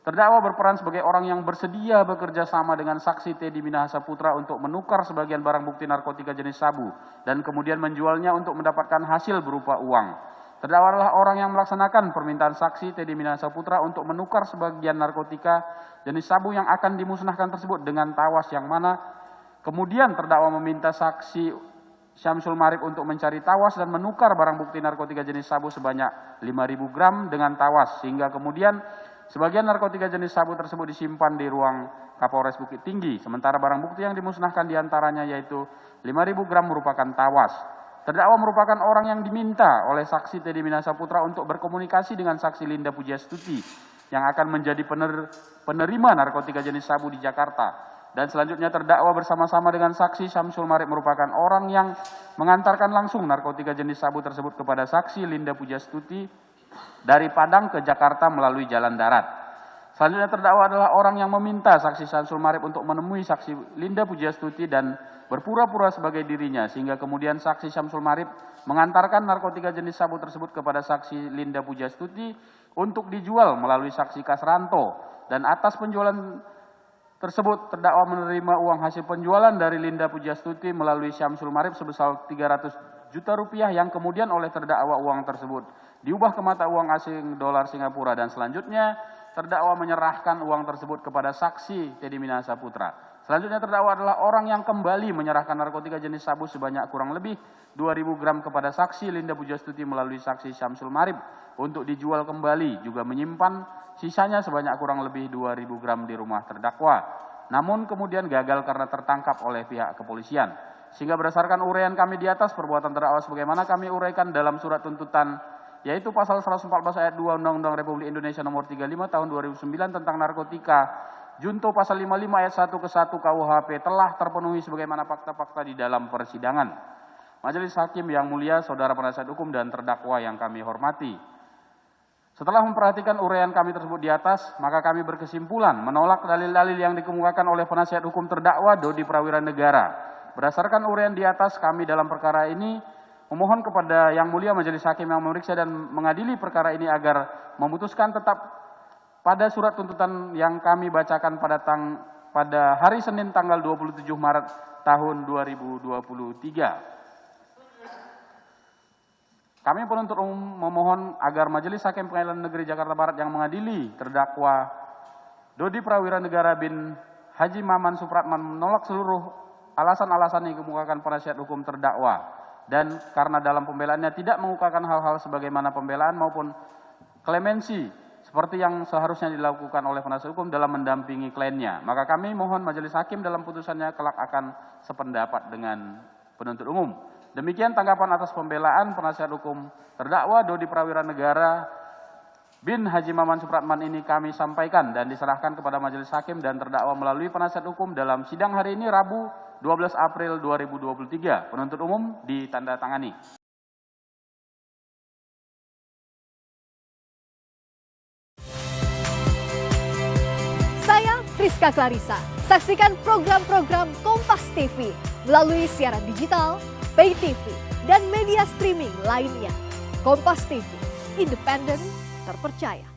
Terdakwa berperan sebagai orang yang bersedia bekerja sama dengan saksi Teddy Minahasa Putra untuk menukar sebagian barang bukti narkotika jenis sabu dan kemudian menjualnya untuk mendapatkan hasil berupa uang. Terdakwa adalah orang yang melaksanakan permintaan saksi Teddy Minahasa Putra untuk menukar sebagian narkotika jenis sabu yang akan dimusnahkan tersebut dengan tawas, yang mana kemudian terdakwa meminta saksi Syamsul Marif untuk mencari tawas dan menukar barang bukti narkotika jenis sabu sebanyak 5.000 gram dengan tawas, sehingga kemudian sebagian narkotika jenis sabu tersebut disimpan di ruang Kapolres Bukit Tinggi, sementara barang bukti yang dimusnahkan diantaranya yaitu 5.000 gram merupakan tawas. Terdakwa merupakan orang yang diminta oleh saksi Teddy Minahasa Putra untuk berkomunikasi dengan saksi Linda Pujastuti yang akan menjadi penerima narkotika jenis sabu di Jakarta. Dan selanjutnya terdakwa bersama-sama dengan saksi Syamsul Marif merupakan orang yang mengantarkan langsung narkotika jenis sabu tersebut kepada saksi Linda Pujastuti dari Padang ke Jakarta melalui jalan darat. Selanjutnya terdakwa adalah orang yang meminta saksi Syamsul Marif untuk menemui saksi Linda Pujastuti dan berpura-pura sebagai dirinya, sehingga kemudian saksi Syamsul Marif mengantarkan narkotika jenis sabu tersebut kepada saksi Linda Pujastuti untuk dijual melalui saksi Kasranto, dan atas penjualan tersebut terdakwa menerima uang hasil penjualan dari Linda Pujastuti melalui Syamsul Marif sebesar 300 juta rupiah yang kemudian oleh terdakwa uang tersebut diubah ke mata uang asing dolar Singapura, dan selanjutnya terdakwa menyerahkan uang tersebut kepada saksi Teddy Minahasa Putra. Selanjutnya terdakwa adalah orang yang kembali menyerahkan narkotika jenis sabu sebanyak kurang lebih 2.000 gram kepada saksi Linda Pujastuti melalui saksi Syamsul Marif untuk dijual kembali, juga menyimpan sisanya sebanyak kurang lebih 2.000 gram di rumah terdakwa. Namun kemudian gagal karena tertangkap oleh pihak kepolisian. Sehingga berdasarkan uraian kami di atas, perbuatan terdakwa sebagaimana kami uraikan dalam surat tuntutan, yaitu pasal 114 ayat 2 Undang-Undang Republik Indonesia nomor 35 tahun 2009 tentang narkotika, junto pasal 55 ayat 1 ke 1 KUHP telah terpenuhi sebagaimana fakta-fakta di dalam persidangan. Majelis Hakim yang mulia, saudara penasihat hukum dan terdakwa yang kami hormati, setelah memperhatikan uraian kami tersebut di atas, maka kami berkesimpulan menolak dalil-dalil yang dikemukakan oleh penasihat hukum terdakwa Dodi Prawira Negara. Berdasarkan uraian di atas, kami dalam perkara ini memohon kepada Yang Mulia Majelis Hakim yang memeriksa dan mengadili perkara ini agar memutuskan tetap pada surat tuntutan yang kami bacakan pada hari Senin tanggal 27 Maret tahun 2023. Kami penuntut umum memohon agar Majelis Hakim Pengadilan Negeri Jakarta Barat yang mengadili terdakwa Dodi Prawira Negara bin Haji Maman Supratman menolak seluruh alasan-alasan yang dikemukakan penasihat hukum terdakwa, dan karena dalam pembelaannya tidak mengukakan hal-hal sebagaimana pembelaan maupun klemensi seperti yang seharusnya dilakukan oleh penasihat hukum dalam mendampingi kliennya, maka kami mohon Majelis Hakim dalam putusannya kelak akan sependapat dengan penuntut umum. Demikian tanggapan atas pembelaan penasihat hukum terdakwa Dodi Prawira Negara bin Haji Maman Supratman ini kami sampaikan dan diserahkan kepada Majelis Hakim dan terdakwa melalui penasihat hukum dalam sidang hari ini Rabu 12 April 2023. Penuntut umum ditandatangani. Saya Friska Clarissa. Saksikan program-program Kompas TV melalui siaran digital, pay TV, dan media streaming lainnya. Kompas TV, independen, terpercaya.